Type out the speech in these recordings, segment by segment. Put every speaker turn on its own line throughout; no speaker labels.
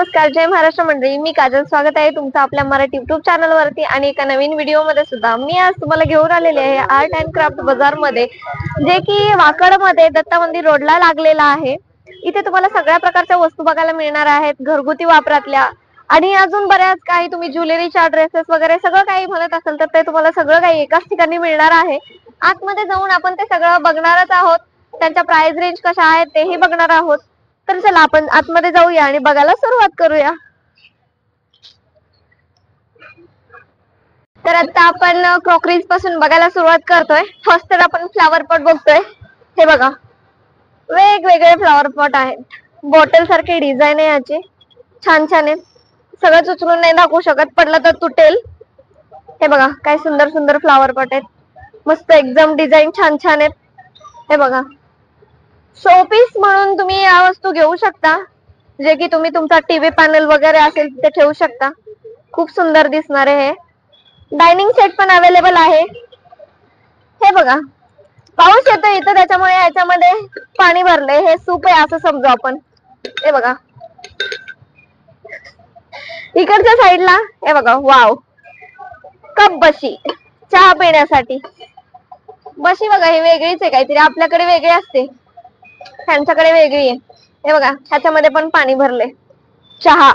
नमस्कार, जय महाराष्ट्र मंडळी. मी काजल, स्वागत आहे तुमचं आपल्या मराठी युट्यूब चॅनल वरती आणि एका नवीन व्हिडिओ मध्ये सुद्धा. मी आज तुम्हाला घेऊन आलेले आहे आर्ट अँड क्राफ्ट बाजार मध्ये, जे की वाकड मध्ये दत्ता मंदिर रोडला लागलेला आहे. इथे तुम्हाला सगळ्या प्रकारच्या वस्तू बघायला मिळणार आहेत, घरगुती वापरातल्या आणि अजून बऱ्याच काही. तुम्ही ज्वेलरीच्या ड्रेसेस वगैरे सगळं काही म्हणत असाल तर ते तुम्हाला सगळं काही एकाच ठिकाणी मिळणार आहे. आतमध्ये जाऊन आपण ते सगळं बघणारच आहोत. त्यांच्या प्राइस रेंज कशा आहेत तेही बघणार आहोत. तर चला आपण आतमध्ये जाऊया आणि बघायला सुरुवात करूया. तर आता आपण क्रॉकरीज पासून बघायला सुरुवात करतोय. फर्स्ट तर आपण फ्लावर पॉट बघतोय. हे बघा, वेगवेगळे फ्लावर पॉट आहेत. बॉटल सारखी डिझाईन आहे याची, छान छान आहे. सगळं उचलून नाही दाखवू शकत, पडलं तर तुटेल. हे बघा, काय सुंदर सुंदर फ्लावर पॉट आहेत. मस्त एकदम डिझाईन छान छान आहेत. हे बघा, शोपीस म्हणून तुम्ही या वस्तू घेऊ शकता, जे की तुम्ही तुमचा टीव्ही पॅनल वगैरे असेल तिथे ठेवू शकता. खूप सुंदर दिसणार आहे. हे डायनिंग सेट पण अवेलेबल आहे. हे बघा, पाऊस येतो इथं, त्याच्यामुळे ह्याच्यामध्ये पाणी भरलंय. हे सूप आहे असं समजू आपण. हे बघा, इकडच्या साईडला हे बघा, वाव, कप बशी चहा पिण्यासाठी. बशी बघा, ही वेगळीच आहे काहीतरी. आपल्याकडे वेगळी असते, त्यांच्याकडे वेगळी आहे. हे बघा, ह्याच्यामध्ये पण पाणी भरले. चहा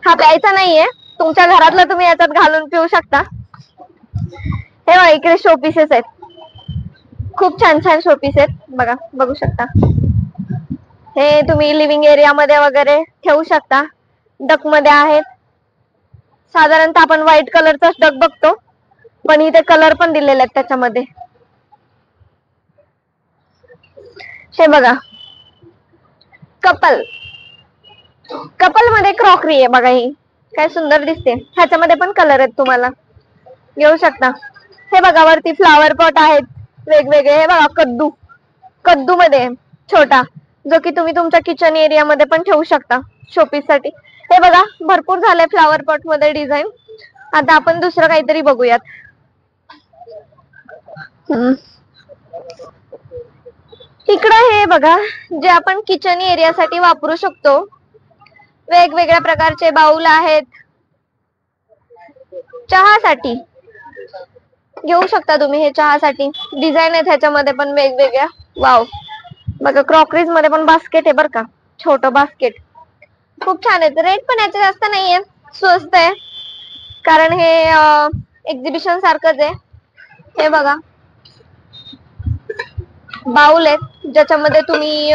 हा प्यायचा नाहीये, तुमच्या घरातलं तुम्ही याच्यात घालून पिऊ शकता. हे बघा, इकडे शोपीसेस आहेत. खूप छान छान शोपीस आहेत. बघा, बघू शकता. हे तुम्ही लिव्हिंग एरिया मध्ये वगैरे ठेवू शकता. डक मध्ये आहेत. साधारणतः आपण व्हाईट कलरचा डक बघतो, पण इथे कलर पण दिलेले आहेत त्याच्यामध्ये. हे बघा, कपल कपल मध्ये क्रॉकरी आहे बघा. ही काय सुंदर दिसते. ह्याच्यामध्ये पण कलर आहेत, तुम्हाला घेऊ शकता. हे बघा, वरती फ्लावर पॉट आहेत वेगवेगळे. हे बघा, कद्दू कद्दू मध्ये छोटा, जो की तुम्ही तुमच्या किचन एरिया मध्ये पण ठेवू शकता शोपीस साठी. हे बघा, भरपूर झालंय फ्लावर पॉट मध्ये डिझाईन. आता आपण दुसरं काहीतरी बघूयात. इकडे हे बघा, जे आपण किचन एरिया साठी वापरू शकतो. वेगवेगळ्या प्रकारचे बाउल आहेत. चहासाठी घेऊ शकता तुम्ही. हे चहासाठी डिझाईन आहेत ह्याच्यामध्ये पण वेगवेगळ्या. वाव, बघा, क्रॉकरीज मध्ये पण बास्केट आहे बरं का, छोटं बास्केट. खूप छान आहे. रेट पण याचे जास्त नाहीये, स्वस्त आहे, कारण हे एक्झिबिशन सारखंच आहे. हे बघा, बाउल आहेत ज्याच्यामध्ये तुम्ही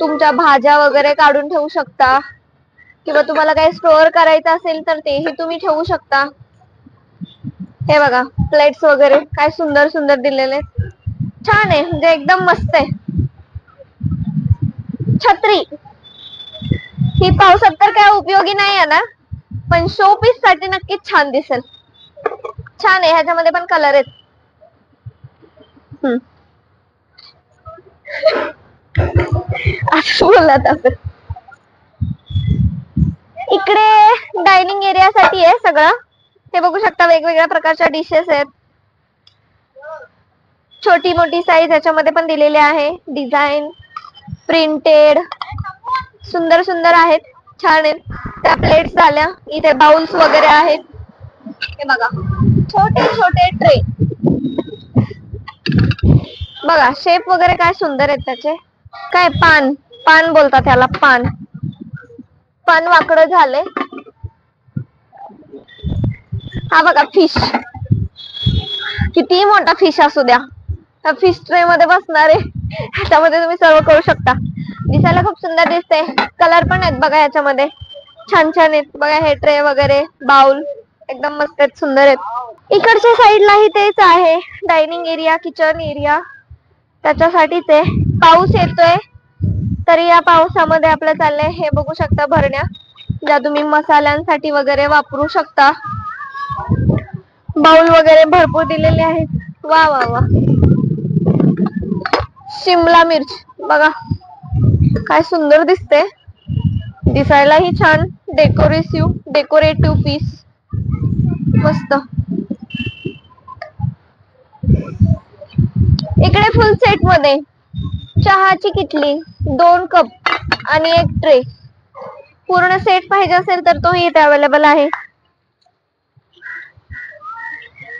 तुमच्या भाज्या वगैरे काढून ठेवू शकता, किंवा तुम्हाला काही स्टोअर करायचं असेल तर तेही तुम्ही ठेवू शकता. हे बघा, प्लेट्स वगैरे काय सुंदर सुंदर दिलेले. छान आहे, म्हणजे एकदम मस्त आहे. छत्री ही पावसात तर काय उपयोगी नाही आहे ना, पण शो पीस साठी नक्कीच छान दिसेल. छान आहे, ह्याच्यामध्ये पण कलर आहेत. असं बोलत असं. इकडे डायनिंग एरिया साठी आहे सगळं. हे बघू शकता, वेगवेगळ्या प्रकारच्या डिशेस आहेत. छोटी मोठी साईज ह्याच्यामध्ये पण दिलेली आहे. डिझाईन प्रिंटेड सुंदर सुंदर आहेत, छान आहेत. त्या प्लेट्स झाल्या. इथे बाउल्स वगैरे आहेत. हे बघा, छोटे छोटे ट्रे. बघा, शेप वगैरे काय सुंदर आहेत त्याचे. काय पान पान बोलतात त्याला, पान पान वाकडं झाले. हा बघा, फिश. किती मोठा फिश असू द्या, फिश ट्रे मध्ये बसणार आहे. ह्याच्यामध्ये तुम्ही सर्व करू शकता. दिसायला खूप सुंदर दिसते. कलर पण आहेत बघा ह्याच्यामध्ये, छान छान आहेत. बघा, हे ट्रे वगैरे बाउल एकदम मस्त आहेत, सुंदर आहेत. इकडच्या साईडलाही तेच आहे, डायनिंग एरिया किचन एरिया, त्याच्यासाठीच आहे. पाऊस येतोय, तरी या पावसामध्ये आपलं चाललंय. हे बघू शकता, भरण्या ज्या तुम्ही मसाल्यांसाठी वगैरे वापरू शकता. बाउल वगैरे भरपूर दिलेले आहेत. वा वा वा, शिमला मिर्च बघा, काय सुंदर दिसते. दिसायलाही छान. डेकोरेटिव्ह पीस मस्त. इकडे फुल सेट मध्ये चहाची किटली, 2 कप आणि एक ट्रे, पूर्ण सेट पाहिजे असेल तर तोही इथे अवेलेबल आहे.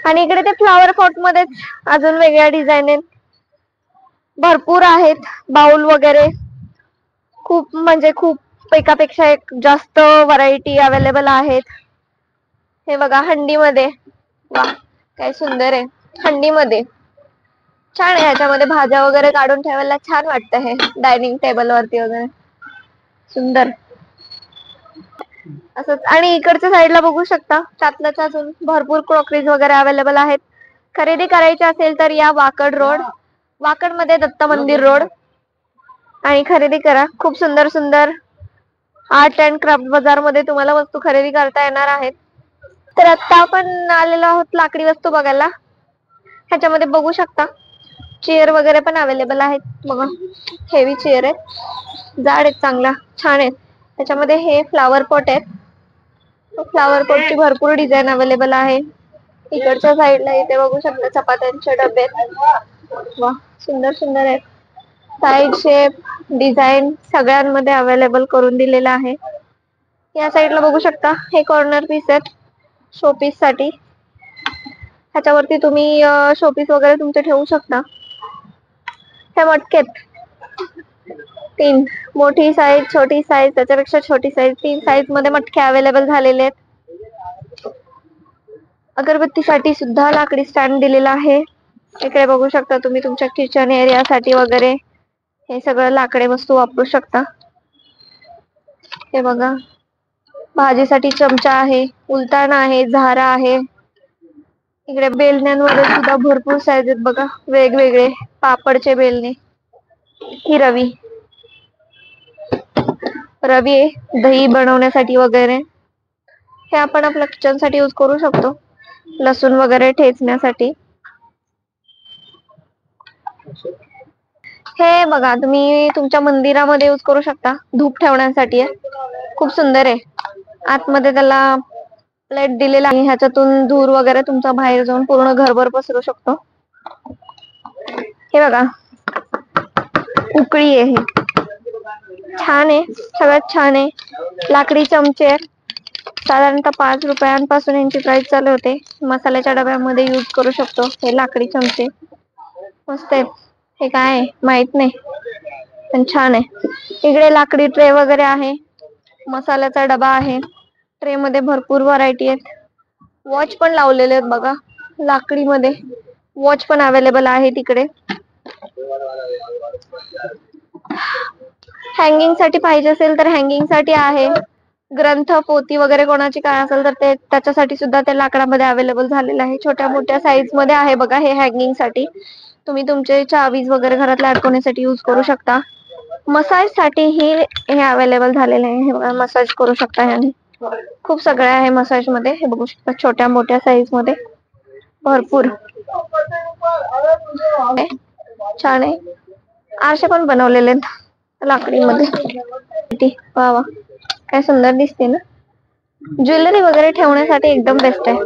आणि इकडे ते फ्लॉवर पॉट मध्येच अजून वेगळ्या डिझाईन आहेत, भरपूर आहेत. बाउल वगैरे खूप म्हणजे खूप एकापेक्षा एक जास्त व्हरायटी अवेलेबल आहेत. हे बघा हंडी मध्ये, वा काय सुंदर आहे. हंडी मध्ये छान आहे, ह्याच्यामध्ये भाज्या वगैरे काढून ठेवायला छान वाटतं. हे डायनिंग टेबल वरती वगैरे सुंदर असंच. आणि इकडच्या साईडला बघू शकता, त्यातल्याच अजून भरपूर क्रॉकरीज वगैरे अवेलेबल आहेत. खरेदी करायची असेल तर या वाकड रोड, वाकड मध्ये दत्त मंदिर रोड, आणि खरेदी करा. खूप सुंदर सुंदर आर्ट अँड क्राफ्ट बाजार मध्ये तुम्हाला वस्तू खरेदी करता येणार आहेत. तर आता आपण आलेलो आहोत लाकडी वस्तू बघायला. ह्याच्यामध्ये बघू शकता चेअर वगैरे पण अवेलेबल आहेत. बघा हेवी चेअर आहेत, जाड आहेत, चांगला छान आहेत. त्याच्यामध्ये हे फ्लावर पॉट आहेत. फ्लावर पॉटची भरपूर डिझाईन अवेलेबल आहे. इकडच्या साईडला इथे बघू शकता चपात्यांचे डबे आहेत. वा सुंदर सुंदर आहेत. साईड शेप डिझाईन सगळ्यांमध्ये अवेलेबल करून दिलेला आहे. या साईडला बघू शकता हे कॉर्नर पीस आहेत शोपीस साठी. ह्याच्यावरती तुम्ही शोपीस वगैरे तुमचे ठेवू शकता. हे मटकेत 3, मोठी साईज, छोटी साईज, त्याच्यापेक्षा छोटी साईज, 3 साईज मध्ये मटके अवेलेबल झालेले आहेत. अगरबत्तीसाठी सुद्धा लाकडी स्टँड दिलेला आहे. इकडे बघू शकता तुम्ही तुमच्या किचन एरियासाठी वगैरे हे सगळं लाकडी वस्तू वापरू शकता. हे बघा भाजीसाठी चमचा आहे, उलताना आहे, झारा आहे. इकडे बेलण्यांमध्ये सुद्धा भरपूर साईज आहेत बघा, वेगवेगळे पापडचे बेलणे. ही रवी आहे दही बनवण्यासाठी वगैरे. हे आपण आपल्या किचन साठी यूज करू शकतो, लसूण वगैरे ठेचण्यासाठी. हे बघा तुम्ही तुमच्या मंदिरामध्ये यूज करू शकता, धूप ठेवण्यासाठी आहे. खूप सुंदर आहे. आतमध्ये त्याला प्लेट दिलेला आहे, ह्याच्यातून धूर वगैरे तुमचा बाहेर जाऊन पूर्ण घरभर पसरू शकतो. हे बघा उकळी आहे, छान आहे, सगळ्यात छान आहे. लाकडी चमचे आहेत, साधारणतः 5 रुपयांपासून यांची प्राइस चालू होते. मसाल्याच्या डब्यामध्ये यूज करू शकतो हे लाकडी चमचे, मस्त आहेत. हे काय आहे माहित नाही पण छान आहे. इकडे लाकडी ट्रे वगैरे आहे, मसाल्याचा डबा आहे. ट्रे मध्ये भरपूर व्हरायटी आहेत. वॉच पण लावलेले आहेत बघा, लाकडी मध्ये वॉच पण अवेलेबल आहे तिकडे. हँगिंग साठी पाहिजे असेल तर हँगिंग साठी आहे. ग्रंथ पोती वगैरे कोणाची काय असेल तर ते त्याच्यासाठी सुद्धा ते लाकडामध्ये अवेलेबल झालेलं आहे. छोट्या मोठ्या साईज मध्ये आहे बघा हे हँगिंग साठी. तुम्ही तुमचे चावीज वगैरे घरातल्या अडकवण्यासाठी यूज करू शकता. मसाज साठी हे अवेलेबल झालेले आहे. हे बघा मसाज करू शकता ह्याने. खूप सगळे आहे मसाज मध्ये, हे बघू शकता छोट्या मोठ्या साईज मध्ये भरपूर छान आहे. आरसे पण बनवलेले आहेत लाकडी मध्ये. वा वा काय सुंदर दिसते ना. ज्वेलरी वगैरे ठेवण्यासाठी एकदम बेस्ट आहे.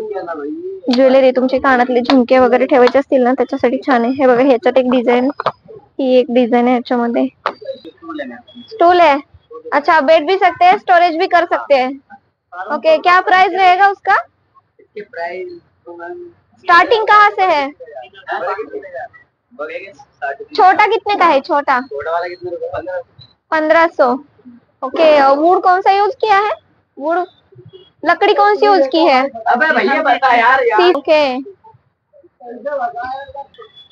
ज्वेलरी तुमचे कानातले झुमके वगैरे ठेवायचे असतील ना त्याच्यासाठी छान आहे. हे बघा ह्याच्यात एक डिझाईन, ही एक डिझाईन आहे ह्याच्यामध्ये. स्टूल है, अच्छा बैठ भी सकते हैं, स्टोरेज भी कर सकते हैं. ओके क्या प्राइस रहेगा उसका? स्टार्टिंग कहाँ से है? छोटा कितने का है? छोटा 1500. ओके वुड कौन सा यूज किया है? वुड लकड़ी कौन सी यूज की है? अबे भैया बता यार. ओके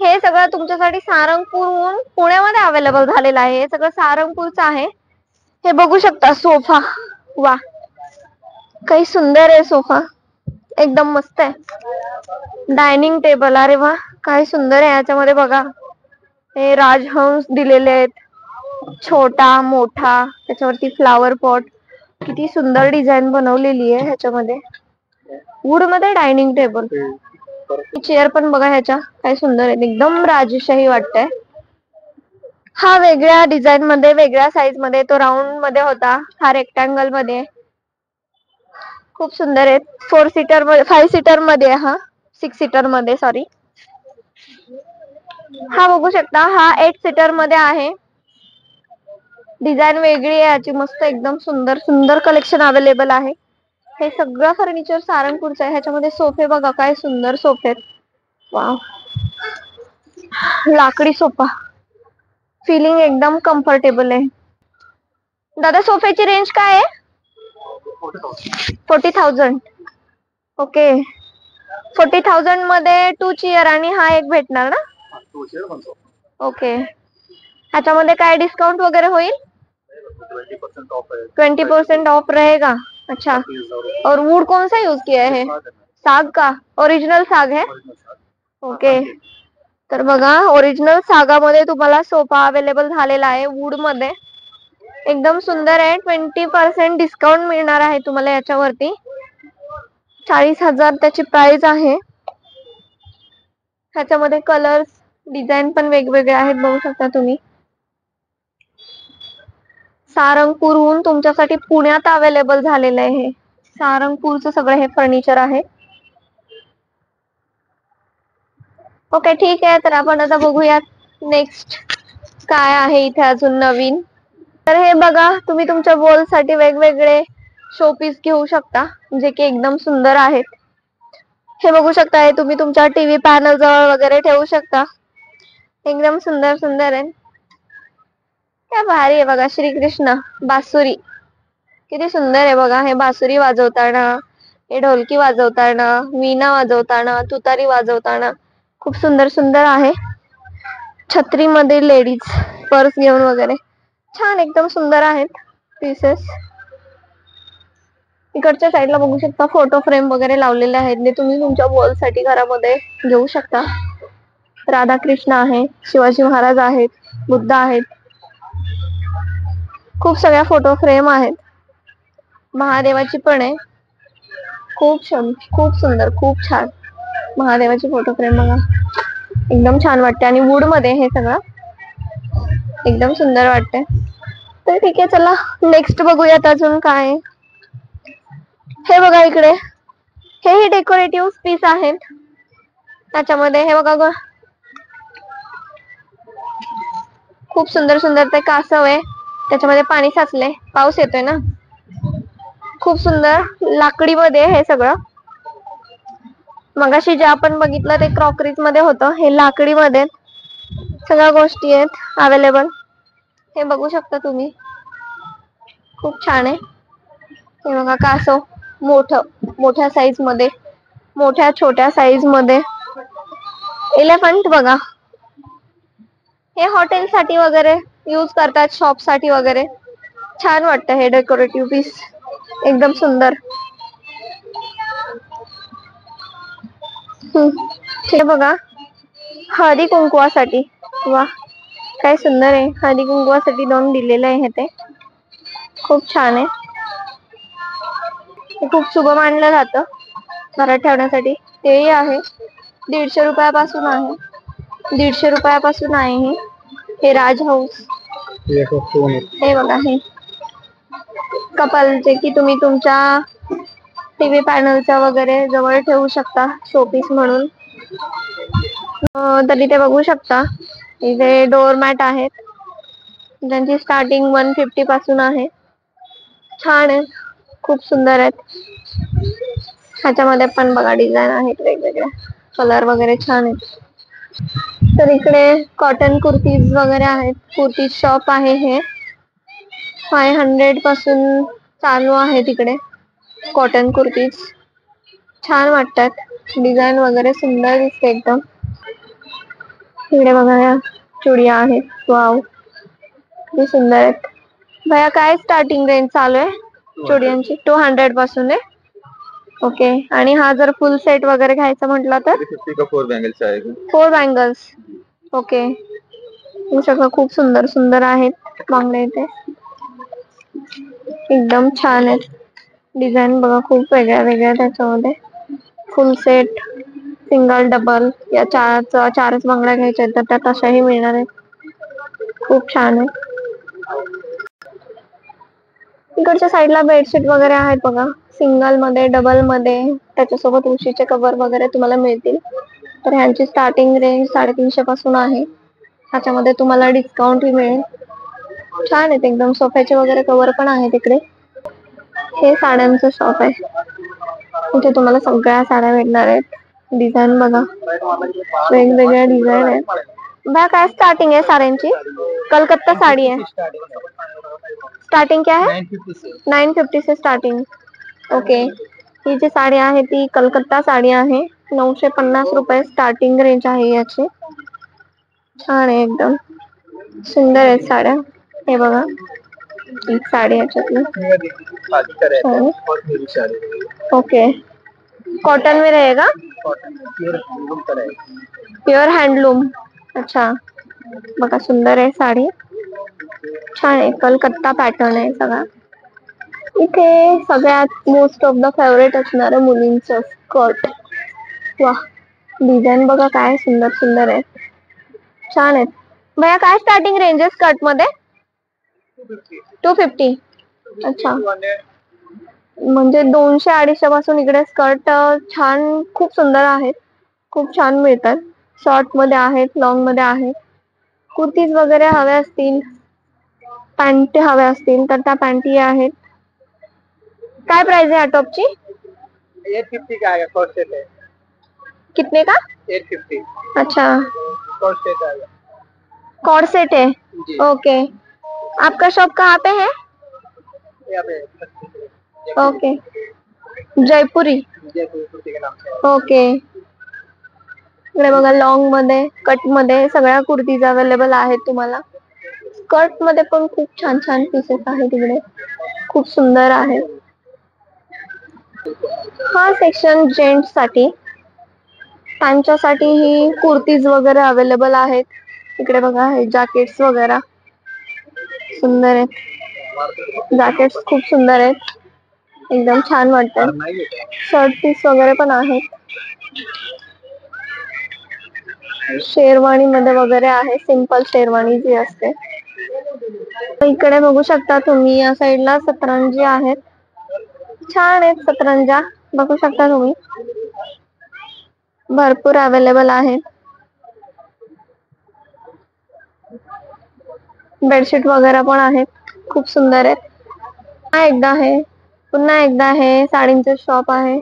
हे सगळं तुमच्यासाठी सारंगपूरहून पुण्यामध्ये अवेलेबल झालेलं आहे. हे सगळं सारंगपूरचं आहे. हे बघू शकता सोफा, वा काही सुंदर आहे सोफा, एकदम मस्त आहे. डायनिंग टेबल, अरे वा काय सुंदर आहे. याच्यामध्ये बघा हे राजहंस दिलेले आहेत, छोटा मोठा, त्याच्यावरती फ्लावर पॉट, किती सुंदर डिझाईन बनवलेली आहे ह्याच्यामध्ये. वुड मध्ये डायनिंग टेबल, चेअर पण बघा ह्याच्या काय सुंदर आहेत, एकदम राजशाही वाटतंय. हा वेगळ्या डिझाईन मध्ये वेगळ्या साईज मध्ये, तो राऊंड मध्ये होता, हा रेक्टँगल मध्ये. खूप सुंदर आहेत. 4 सीटर मध्ये, 5 सीटर मध्ये, हा 6 सीटर मध्ये सॉरी. हा बघू शकता हा 8 सीटर मध्ये आहे. डिझाईन वेगळी आहे याची, मस्त एकदम सुंदर सुंदर कलेक्शन अवेलेबल आहे. हे सगळं फर्निचर सारंगपूरचं आहे. ह्याच्यामध्ये सोफे बघा, काय सुंदर सोफे आहेत. वाव, लाकडी सोफा, फिलिंग एकदम कम्फर्टेबल आहे. दादा सोफ्याची रेंज काय आहे? 40,000. ओके, 40,000 मध्ये 2 चेअर आणि हा एक भेटणार ना? ओके, ह्याच्यामध्ये काय डिस्काउंट वगैरे होईल? 20% ऑफ रहेगा. अच्छा, और वुड कौन सा यूज किया है? साग का, ओरिजिनल साग है. ओके, तर बघा ओरिजिनल सागामध्ये तुम्हाला सोफा अवेलेबल झालेला आहे वुड मध्ये. एकदम सुंदर आहे. 20% डिस्काउंट मिळणार आहे तुम्हाला याच्यावरती. 40,000 त्याची प्राइस आहे. ह्याच्यामध्ये कलर्स डिझाईन पण वेगवेगळे आहेत, बघू शकता तुम्ही. सारंगपूरहून तुमच्यासाठी पुण्यात अवेलेबल झालेलं आहे हे. सारंगपूरचं सगळं हे फर्निचर आहे. ओके, ठीक आहे. तर आपण आता बघूयात नेक्स्ट काय आहे इथे अजून नवीन. तर हे बघा, तुम्ही तुमच्या वॉल साठी वेगवेगळे शोपीस घेऊ शकता, जे की एकदम सुंदर आहेत. हे बघू शकता, हे तुम्ही तुमच्या टीव्ही पॅनल जवळ वगैरे ठेवू शकता. एकदम सुंदर सुंदर आहे. काय भारी आहे बघा. श्रीकृष्ण बासुरी, किती सुंदर आहे बघा. हे बासुरी वाजवताना, हे ढोलकी वाजवताना, वीणा वाजवताना, तुतारी वाजवताना खूप सुंदर सुंदर आहे. छत्री मध्ये लेडीज पर्स घेऊन वगैरे छान एकदम सुंदर आहेत पीसेस. इकडच्या साईडला बघू शकता फोटो फ्रेम वगैरे लावलेले आहेत, जे तुम्ही तुमच्या वॉल साठी घरामध्ये घेऊ शकता. राधाकृष्ण आहे, शिवाजी महाराज आहेत, बुद्ध आहेत, खूप सगळ्या फोटो फ्रेम आहेत. महादेवाची पण आहे. खूप सुंदर, खूप छान महादेवाची फोटो फ्रेम बघा, एकदम छान वाटते. आणि वुड मध्ये हे सगळं एकदम सुंदर वाटते. तर ठीक आहे, चला नेक्स्ट बघूयात अजून काय. हे बघा इकडे, हे डेकोरेटिव्ह पीस आहेत. त्याच्यामध्ये हे बघा, खूप सुंदर सुंदर ते कासव आहे. त्याच्यामध्ये पाणी साचले, पाऊस येतोय ना. खूप सुंदर लाकडी मध्ये हे सगळं. मगाशी जे आपण बघितलं ते क्रॉकरीज मध्ये होतं, हे लाकडी मध्ये सगळ्या गोष्टी आहेत अवेलेबल. हे बघू शकता तुम्ही, खूप छान आहे. हे बघा कासव, मोठ्या साईज मध्ये, मोठ्या छोट्या साईज मध्ये. एलिफंट बघा, हे हॉटेल साठी वगैरे यूज करतात, शॉप साठी वगैरे. छान वाटतं हे डेकोरेटिव्ह पीस, एकदम सुंदर. हे बघा, हळदी कुंकवासाठी, वा काय सुंदर आहे. हळदी कुंकवासाठी 2 दिलेलं आहे ते, खूप छान आहे. खूप शुभ मानलं जातं घरात ठेवण्यासाठी. तेही आहे, 150 रुपयापासून आहे. 150 रुपयापासून आहे हे राज हाऊस. हे बघा, हे कपलचे की तुम्ही तुमच्या टीव्ही पॅनलच्या वगैरे जवळ ठेवू शकता शोपीस म्हणून. तर इथे बघू शकता, इथे डोअरमॅट आहेत, ज्यांची स्टार्टिंग 150 पासून आहे. छान आहे, खूप सुंदर आहेत. ह्याच्यामध्ये पण बघा डिझाईन आहेत वेगवेगळ्या, कलर वगैरे छान आहेत. तर इकडे कॉटन कुर्तीज वगैरे आहेत. कुर्ती शॉप आहे हे. 500 पासून चालू आहे तिकडे कॉटन कुर्तीज. छान वाटतात, डिझाईन वगैरे सुंदर दिसते एकदम. इकडे बघा, या चुडिया आहेत, वाव किती सुंदर आहेत. भैया काय स्टार्टिंग रेंज चालू आहे चुडियांची? 200 पासून आहे. ओके, आणि हा जर फुल सेट वगैरे घ्यायचा म्हटलं तर 4 बँगल्स. ओके, हे सगळं खूप सुंदर सुंदर आहेत बांगड्या इथे, एकदम छान आहेत. डिझाईन बघा खूप वेगळ्या वेगळ्या त्याच्यामध्ये. फुल सेट, सिंगल, डबल या चारच बांगड्या घ्यायच्या तर त्या तशाही मिळणार आहेत. खूप छान आहे. इकडच्या साईडला बेडशीट वगैरे आहेत बघा, सिंगल मध्ये, डबल मध्ये, त्याच्यासोबत उशीचे कव्हर वगैरे तुम्हाला मिळतील. तर ह्यांची स्टार्टिंग रेंज 350 पासून आहे. ह्याच्यामध्ये तुम्हाला डिस्काउंटही मिळेल. छान आहेत एकदम. सोफ्याचे वगैरे कवर पण आहे तिकडे. हे साड्यांचं शॉप आहे. इथे तुम्हाला सगळ्या साड्या भेटणार आहेत. डिझाईन बघा, वेगवेगळ्या डिझाईन आहेत. बघा काय स्टार्टिंग आहे साड्यांची. कलकत्ता साड़ी है, स्टार्टिंग क्या है? 950 से स्टार्टिंग. ओके, ही जी साडी आहे ती कलकत्ता साडी आहे. 950 रुपये स्टार्टिंग रेंज आहे याची. छान आहे एकदम, सुंदर आहेत साड्या. हे बघा, एक साडी याच्यातली. ओके, कॉटन में रहेगा, प्युअर हँडलूम. अच्छा, बघा सुंदर आहे साडी. छान आहे, कलकत्ता पॅटर्न आहे सगळा. इथे सगळ्यात मोस्ट ऑफ द फेवरेट असणारं मुलींचं स्कर्ट. वा, डिझाईन बघा काय सुंदर सुंदर आहे, छान आहेत. भैया काय स्टार्टिंग रेंज आहे स्कर्ट मध्ये? 250. अच्छा, म्हणजे 200-250 पासून इकडे स्कर्ट छान खूप सुंदर आहेत, खूप छान मिळतात. शॉर्ट मध्ये आहेत, लॉंग मध्ये आहेत. कुर्तीज वगैरे हव्या असतील, पॅन्ट हव्या असतील तर त्या पॅन्टी आहेत. काय प्राइस है टॉपची?
850 का आएगा, कॉर्ड सेट है।
कितने का?
850।
अच्छा,
कॉर्ड सेट आएगा
कॉर्ड सेट है।
जी।
ओके, आपका शॉप कहाँ पे है?
यहाँ पे
ओके, जयपुरी।
जयपुरी कुर्ती के नाम से।
ओके, इकडे बघा लॉंग मध्ये, कट मध्ये सगळ्या कुर्तीज अवेलेबल आहेत तुम्हाला. स्कर्ट मध्ये पण खूप छान छान पीसेस आहेत इकडे, खूप सुंदर आहे. हा सेक्शन जेंट्स साठी, त्यांच्यासाठी ही कुर्तीज वगैरे अवेलेबल आहेत. इकडे बघा हे जॅकेट्स वगैरे सुंदर आहेत. जॅकेट्स खूप सुंदर आहेत, एकदम छान वाटतात. शर्ट पीस वगैरे पण आहेत. शेरवानी मध्ये वगैरे आहे, सिंपल शेरवानी जी असते. इकडे बघू शकता तुम्ही या साईडला सतरंजी आहेत, छान आहेत सतरंजा, बघू शकता तुम्ही, भरपूर अवेलेबल आहेत. बेडशीट वगैरे पण आहेत, खूप सुंदर आहेत. पुन्हा एकदा हे साडींचं शॉप आहे.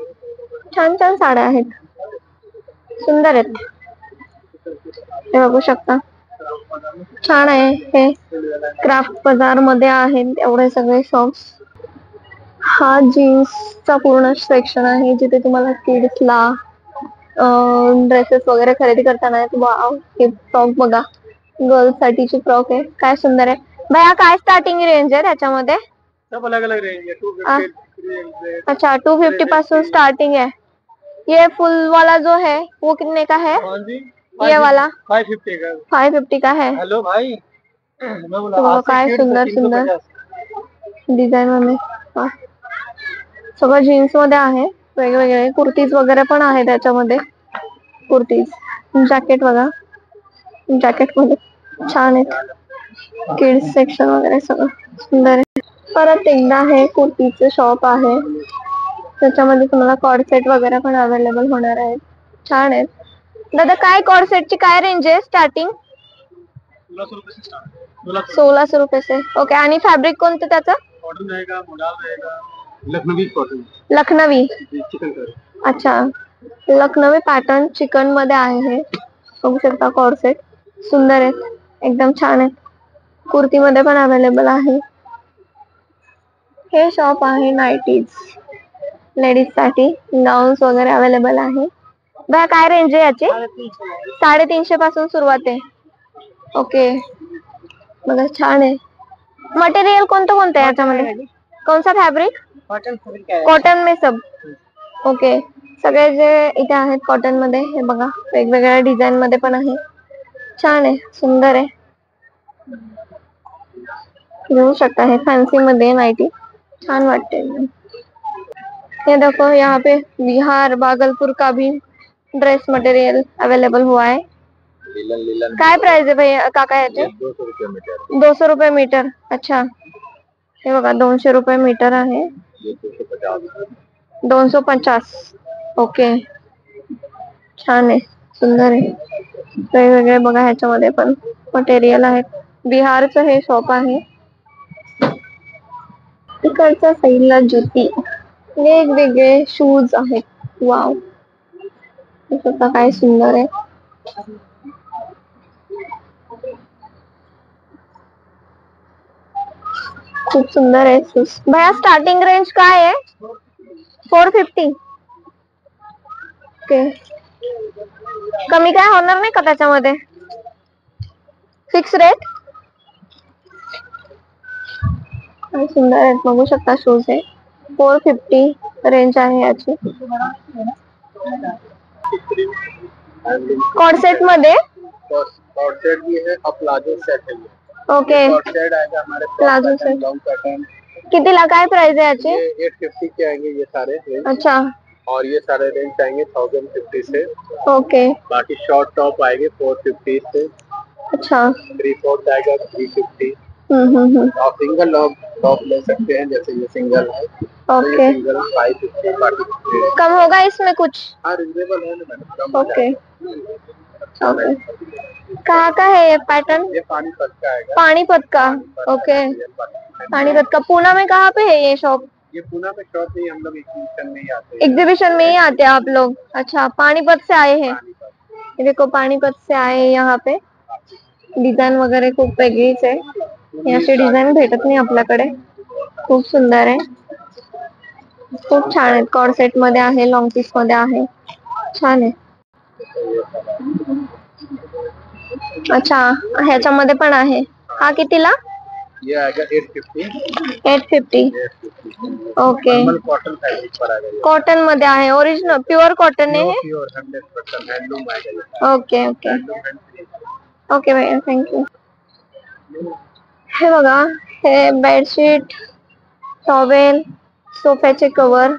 छान छान साड्या आहेत, सुंदर आहेत, हे बघू शकता. छान आहे हे, क्राफ्ट बाजार मध्ये आहेत एवढे सगळे शॉप्स. हा जीन्सचा पूर्ण सेक्शन आहे, जिथे तुम्हाला किड्सला ड्रेसेस वगैरे खरेदी करताना. वाव, हे फ्रॉक बघा, गर्ल्स साठीची फ्रॉक आहे, काय सुंदर आहे. भैया काय स्टार्टिंग रेंज आहे त्याच्यामध्ये?
सब अलग अलग रेंज है, 250।
अच्छा, 250 पासून स्टार्टिंग है. ये फुल वाला जो है वो कितने का है? ये वाला
550 का।
550 का है।
हेलो भाई, मैं बोला
तो काय सुंदर सुंदर डिझाईन मध्ये, सगळं जीन्स मध्ये आहे. वेगवेगळे कुर्तीज वगैरे पण आहे त्याच्यामध्ये. कुर्तीज, जॅकेट बघा, जॅकेट मध्ये छान आहेत. किड्स सेक्शन वगैरे सगळं सुंदर आहे. परत एकदा हे कुर्तीचं शॉप आहे, त्याच्यामध्ये तुम्हाला कॉर्ड सेट वगैरे पण अवेलेबल होणार आहेत, छान आहेत. दादा काय कॉर्ड सेटची काय रेंज आहे स्टार्टिंग? 1600 रुपये से. ओके, आणि फॅब्रिक कोणतं त्याचं?
कॉटन रहेगा, मोडाल रहेगा, लखनवी कॉटन,
लखनवी.
चिकन।
अच्छा, लखनवी पॅटर्न चिकन मध्ये आहे हे, बघू शकता. कॉर्ड सेट सुंदर आहेत, एकदम छान आहेत. कुर्ती मध्ये पण अवेलेबल आहे. हे शॉप आहे नाईटीज, लेडीज साठी गाउन्स वगैरे अवेलेबल आहे. बघा काय रेंज आहे याची? 350 पासून सुरुवात आहे. ओके, बघा छान आहे. मटेरियल कोणतं कोणतं आहे याच्यामध्ये? कोणसा फॅब्रिक? कॉटन में सब. ओके, सगळे जे इथे आहेत कॉटन मध्ये, हे बघा वेगवेगळ्या डिझाईन मध्ये पण आहे, छान आहे, सुंदर आहे, घेऊ शकता. हे फॅन्सी मध्ये नाईटी, छान वाटते. ये देखो, यहाँ पे बिहार भागलपुर का भी ड्रेस मटेरियल अवेलेबल हुआ है. काय प्राइस आहे भैया काका याचे? 200 रुपये मीटर. अच्छा, हे बघा 200 रुपये मीटर आहे. 250. ओके, छान आहे, सुंदर आहे. वेगवेगळे बघा ह्याच्यामध्ये पण मटेरियल आहेत. बिहारचं हे शॉप आहे. इकडच्या साईडला जुती, वेगवेगळे शूज आहेत. वाव, स्वतः काय सुंदर आहे. खूप सुंदर आहे शूज. भैया स्टार्टिंग रेंज काय आहे? 450. ओके, कमी काय होणार नाही का त्याच्यामध्ये? Fix rate. काय सुंदर आहेत, बघू शकता शूज आहे. 450 रेंज आहे याची. कॉर्ड सेट मध्ये
कॉर्ड सेट भी है और प्लाजो सेट है।
ओके,
कॉर्ड सेट आएगा हमारे
प्लाजो सेट
लॉन्ग पैटर्न।
कितीला, काय प्राइस आहे याची?
ये 850 के आएंगे ये सारे रेंज।
अच्छा,
और ये सारे रेंज आएंगे 1050 से।
ओके,
बाकी शॉर्ट टॉप आएंगे 450 से।
अच्छा,
3/4 आएगा 350। आप सिंगल टॉप ले सकते हैं, जैसे ये सिंगल है।
ओके,
सिंगल 550 बाकी
कम होगा इसमें कुछ?
हाँ, रिजनेबल है ना मैडम, कम हो
ओके,
जाएगा।
ओके, कहाँ का है ये पैटर्न?
ये पानीपत का आएगा।
पानीपत का, ओके, पानीपत का। पूना में कहाँ पे है ये शॉप?
ये पूना में शॉप नहीं, हम लोग एग्जीबिशन में ही आते हैं।
एग्जीबिशन में ही आते हैं आप लोग? अच्छा, पानीपत से आए हैं। ये देखो, पानीपत से आए हैं यहाँ पे. डिझाईन वगैरे खूप वेगळीच आहे. याची डिझाईन भेटत नाही आपल्याकडे. खूप सुंदर आहे, खूप छान आहे. कॉर्ड सेट मध्ये आहे, लॉंग पीस मध्ये आहे, छान आहे. अच्छा, ह्याच्यामध्ये पण आहे. हा कितीला?
ये आएगा 850।
850, ओके.
कॉटन फैब्रिक पर आएगा।
कॉटन मध्ये आहे, ओरिजिनल प्युअर कॉटन आहे.
प्योर 100% हैंडलूम आएगा।
ओके, ओके, ओके भैया, थँक्यू. हे बघा, हे बेडशीट, टॉवेल, सोफ्याचे कवर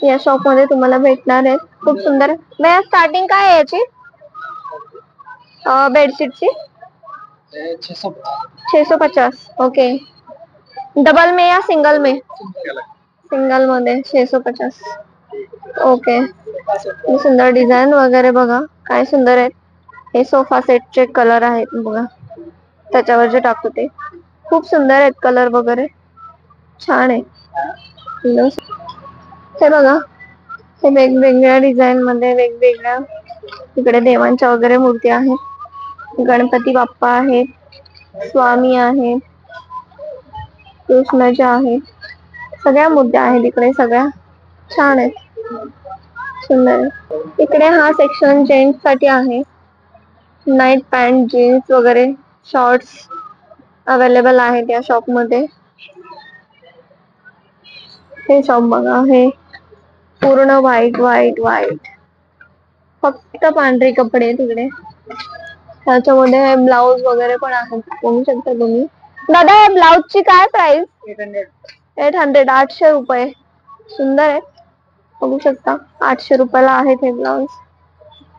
या शॉप मध्ये तुम्हाला भेटणार आहेत. खूप सुंदर. भैया स्टार्टिंग काय आहे याची बेडशीटची? 650, ओके. डबल में या सिंगल में? सिंगल मध्ये 650, ओके. सुंदर डिझाईन वगैरे बघा, काय सुंदर आहेत. हे सोफा सेटचे कलर आहेत बघा, त्याच्यावर जे टाकतो ते खूप सुंदर आहेत. कलर वगैरे छान आहे. हे बघा, हे वेगवेगळ्या डिझाईन मध्ये वेगवेगळ्या. इकडे देवांच्या वगैरे मूर्ती आहेत. गणपती बाप्पा आहेत, स्वामी आहेत, कृष्णाच्या आहेत, सगळ्या मूर्ती आहेत इकडे. सगळ्या छान आहेत, सुंदर. इकडे हा सेक्शन जेंट्स साठी आहे. नाईट पॅन्ट, जीन्स वगैरे शॉर्ट्स अवेलेबल आहेत या शॉप मध्ये. हे शॉप बघा, हे पूर्ण व्हाईट व्हाईट व्हाईट, फक्त पांढरे कपडे तिकडे. त्याच्यामध्ये ब्लाउज वगैरे पण आहेत, बघू शकता तुम्ही. दादा, या ब्लाउज ची काय प्राइस? 800, 800 रुपये. सुंदर आहे, बघू शकता. 800 रुपयाला आहेत हे ब्लाउज.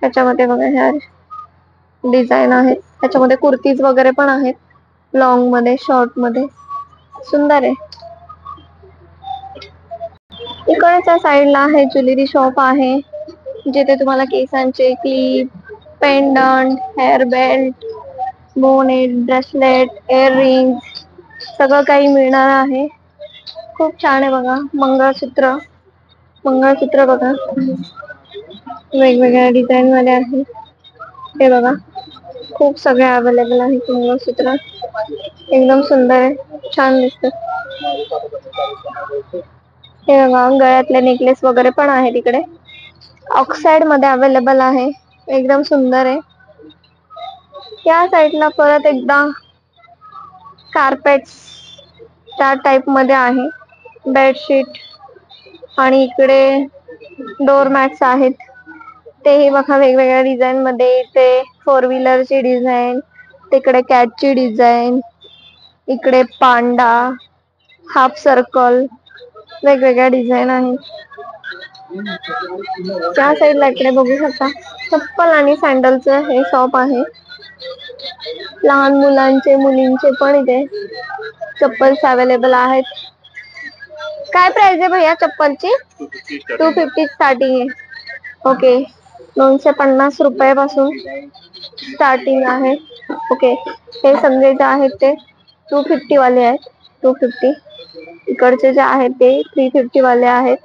त्याच्यामध्ये बघा ह्या डिझाईन आहेत. त्याच्यामध्ये कुर्तीज वगैरे पण आहेत, लॉंग मध्ये, शॉर्ट मध्ये. सुंदर आहे. इकडच्या साईडला आहे ज्वेलरी शॉप आहे, जिथे तुम्हाला केसांचे clip, pendant, hair belt, bonnet, bracelet, earring सगळं काही मिळणार आहे. खूप छान आहे बघा. मंगळसूत्र, मंगळसूत्र बघा, वेगवेगळ्या डिझाईन मध्ये आहे. हे बघा, खूप सगळे अवेलेबल आहेत मंगळसूत्र. एकदम सुंदर आहे, छान दिसत. हे बघा, गळ्यातले नेकलेस वगैरे पण आहे तिकडे. ऑक्साइड मध्ये अवेलेबल आहे, एकदम सुंदर आहे. या साईडला परत एकदा कार्पेट त्या टाइप मध्ये आहे, बेडशीट. आणि इकडे डोरमॅट्स आहेत, तेही बघा वेगवेगळ्या डिझाईन मध्ये. ते 4 व्हीलरची डिझाईन, तिकडे कॅटची डिझाईन, इकडे पांडा, हाफ सर्कल, वेगवेगळ्या डिझाईन आहेत. त्या साईडला इकडे बघू शकता चप्पल आणि सँडलचं हे शॉप आहे. लहान मुलांचे, मुलींचे पण इथे चप्पल्स अवेलेबल आहेत. काय प्राइस आहे भैया चप्पलची? 250 स्टार्टिंग आहे, ओके. 250 रुपयापासून स्टार्टिंग आहे, ओके. हे सगळे जे आहेत ते 250 वाले आहेत. 250. इकडचे जे आहेत ते 350 वाले आहेत.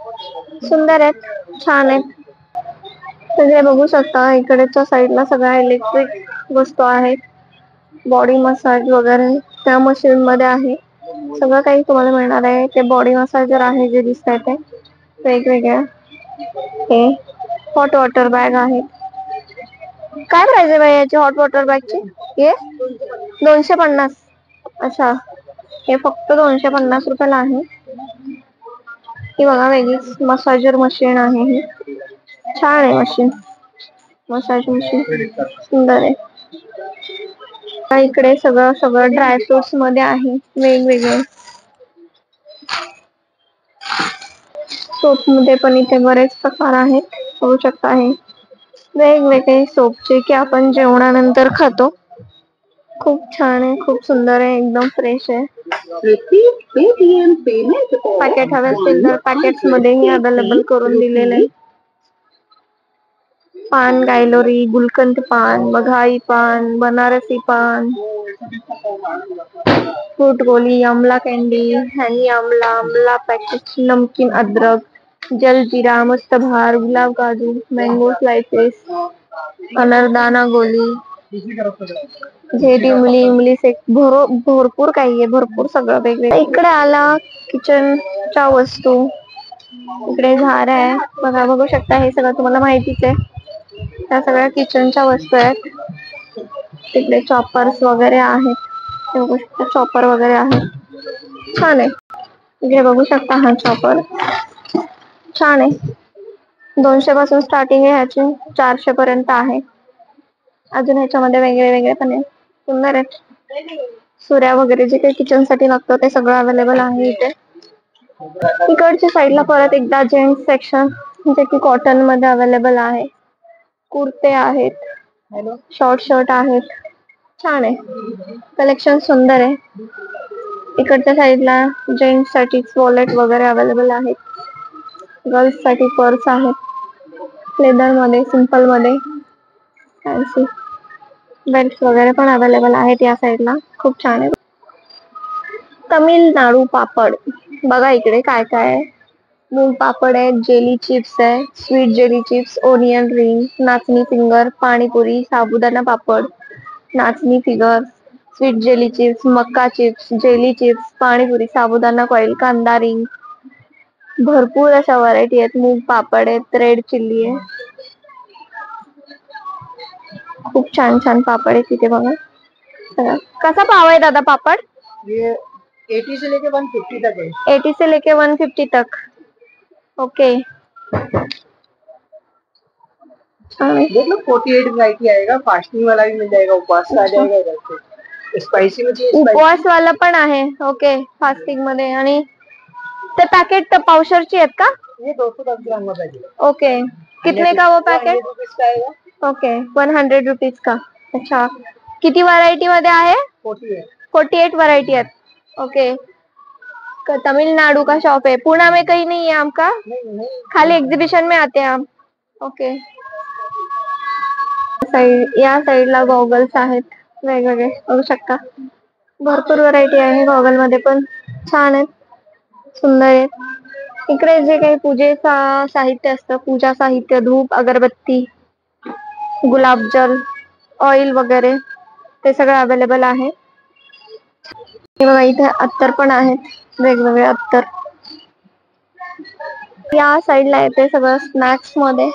सुंदर आहेत, छान आहेत. सगळे बघू शकता इकडच्या साईडला सगळ्या इलेक्ट्रिक वस्तू आहेत. बॉडी मसाज वगैरे त्या मशीन मध्ये आहे. सगळं काही तुम्हाला मिळणार आहे. ते बॉडी मसाजर आहे जे दिसत आहे ते वेगवेगळ्या. हे हॉट वॉटर बॅग आहे. काय प्राइस आहे बाई याची हॉट वॉटर बॅगची? हे 250. अच्छा, हे फक्त 250 रुपयाला आहे. ही बघा वेगळीच मसाजर मशीन आहे. ही छान आहे मशीन, मसाज मशीन सुंदर आहे. इकडे सगळं सगळं ड्रायफ्रुट्स मध्ये आहे वेगवेगळे. सोप मध्ये पण इथे बरेच प्रकार आहेत, बघू शकता. आहे वेगवेगळे सोपचे की आपण जेवणानंतर खातो. खूप छान आहे, खूप सुंदर आहे, एकदम फ्रेश आहे. पॅकेट हवे असतील तर पॅकेट्स मध्येही अवेलेबल करून दिलेले आहे. पान गायलोरी, गुलकंद पान, बघाई पान, बनारसी पान, फ्रूट गोली, आमला कॅन्डी, हनी आमला, आमला पॅकेट, नमकीन अदरक, जलजीरा, मस्तबहार, गुलाब काजू, मँगो स्लाइसेस, अनरदाना गोली, झेड इमली, इमली से भरपूर काही आहे, भरपूर सगळं वेगवेगळं. इकडे आला किचनच्या वस्तू. इकडे झाड आहे बघा, बघू शकता. हे सगळं तुम्हाला माहितीच आहे. त्या सगळ्या किचनच्या वस्तू आहेत. तिकडे चॉपर्स वगैरे आहेत, बघू शकता. चॉपर वगैरे आहे, छान आहे. इकडे बघू शकता हा चॉपर छान आहे. 200 पासून स्टार्टिंग आहे ह्याची, 400 पर्यंत आहे. अजून ह्याच्यामध्ये वेगळे वेगळे पण आहे, सुंदर आहे. सुऱ्या वगैरे जे काही किचन साठी लागतं ते सगळं अवेलेबल आहे इथे. इकडच्या साईडला परत एकदा जेंट्स सेक्शन जे की कॉटन मध्ये अवेलेबल आहे. कुर्ते आहेत, शॉर्ट शर्ट आहेत, छान आहे. कलेक्शन सुंदर आहे. इकडच्या साईडला जेंट्स साठी वॉलेट वगैरे अवेलेबल आहेत. गर्ल्स साठी पर्स आहेत, लेदर मध्ये, सिंपल मध्ये, फॅन्सी बेल्ट वगैरे पण अवेलेबल आहेत या साईडला. खूप छान आहे. तमिळनाडू पापड बघा इकडे काय काय आहे. मूग पापड आहे, जेली चिप्स आहे, sweet jelly chips, onion ring, नाचणी फिंगर, पाणीपुरी, साबुदाणा पापड, नाचणी फिगर, स्वीट जेली चिप्स, मक्का चिप्स, जेली चिप्स, पाणीपुरी, साबुदाणा कॉइल, कांदा रिंग. भरपूर अशा व्हरायटी आहेत. मूग पापड आहेत, रेड चिल्ली आहे. खूप छान छान पापड आहे तिथे बघा. कसा पाव आहे दादा पापड?
ये 80 से लेके 150 तक है.
80 से लेके 150 तक. ओके.
देख लो 48 वैरायटी आएगा. फास्टिंग वाला भी मिल जाएगा, उपवास का आ जाएगा इधर से. स्पाइसी में चाहिए
उपवास वाला पण आहे. ओके, फास्टिंग मध्ये. आणि ते पॅकेट पावशरची आहेत का?
ये 210 ग्राम का पैकेट.
ओके, कितने का वो पैकेट?
100 रुपीज का आएगा.
ओके, 100 रुपीज का. अच्छा, किती व्हरायटी मध्ये आहे? 48 व्हरायटी आहेत. ओके. तमिलनाडु का शॉप है, पुणे में कहीं नहीं है आपका?
नहीं.
खाली एग्जीबिशन में आते हैं आप? ओके. या साईडला गॉगल्स आहेत वेगवेगळे, बघू शकता. भरपूर व्हरायटी आहे गॉगल मध्ये पण, छान आहेत, सुंदर आहेत. इकडे जे काही पूजेचा साहित्य असतं, पूजा साहित्य, धूप, अगरबत्ती, गुलाबजल, ऑइल वगैरे ते सगळं अवेलेबल आहे. हे बघा इथे अत्तर पण आहेत, वेगवेगळे अत्तर. या साईडला येते सगळं स्नॅक्स मध्ये,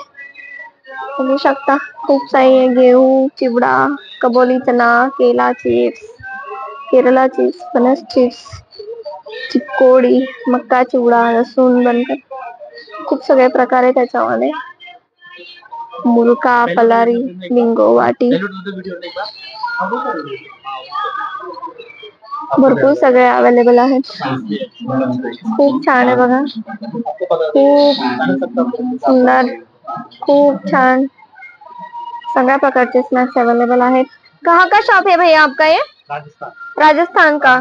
बघू शकता. खूप सारे गेहूं, चिवडा, कबोली चना, केला चिप्स, केरला चिप्स, फणस चिप्स, चिक्कोडी, मक्का चिवडा, लसूण बनकर, खूप सगळे प्रकार आहे त्याच्यामध्ये. मुलका, पलारी, बिंगो, वाटी, भरपूर सगळे अवेलेबल आहेत. खूप छान आहे बघा, खूप सुंदर, खूप छान. सगळ्या प्रकारचे स्नॅक्स अवेलेबल आहेत. कहाँ का शॉप है भैया आपका ये? राजस्थान का.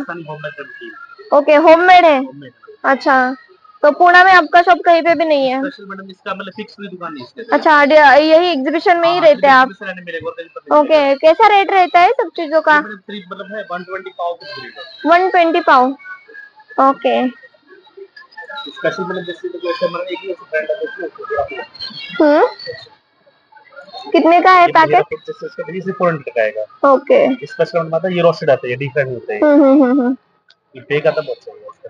ओके, होममेड है. अच्छा, तो पुणे में आपका शॉप कहीं पे भी नहीं है?
मैडम इसका मतलब फिक्स हुई दुकान नहीं है.
अच्छा, यही एग्जीबिशन में ही रहते हैं आप? ओके, कैसा रेट रहता है सब चीजों का?
मतलब है 120 पाव.
120 पाव. ओके.
स्पेशल मतलब जैसे तो जैसे हमारा एक ही ब्रांड है उसमें
हम्म. कितने का है
ये मेरा
पैकेट?
कुछ जैसे इसका 400 का आएगा.
ओके.
स्पेशल मतलब आता है ये रोस्टेड आता है, ये डिफरेंट होता है.
हम्म.
ये पे का तो बहुत सही है इसका.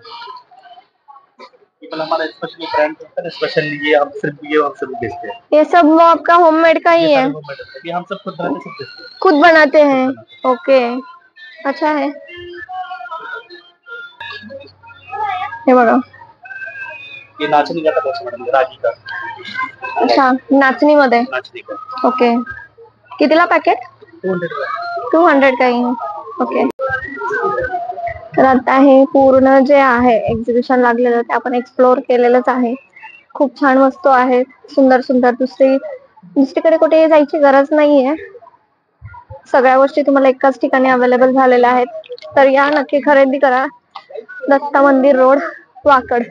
ये मतलब हमारा स्पेशल ब्रांड होता है, स्पेशल ये हम सिर्फ बेचते हैं.
ये सब वो आपका होममेड का ही
ये
है?
सारे होममेड होते हैं, ये हम सब खुद बनाते सब बेचते हैं.
खुद बनाते
खुद
हैं?
बनाते
ओके. अच्छा है. हे बघा.
हैं. ये नाचनी का था बहुत मैडम, रागी का.
अच्छा, नाचणी मध्ये.
नाचनी का
ओके. कितीला पॅकेट?
200 का.
200 का ही. ओके. तर आता हे पूर्ण जे आहे एक्झिबिशन लागलेलं ते आपण एक्सप्लोर केलेलंच आहे. खूप छान वस्तू आहेत, सुंदर सुंदर. दुसरीकडे कुठे जायची गरज नाहीये. सगळ्या गोष्टी तुम्हाला एकाच ठिकाणी अवेलेबल झालेल्या आहेत. तर या, नक्की खरेदी करा. दत्ता मंदिर रोड, वाकड.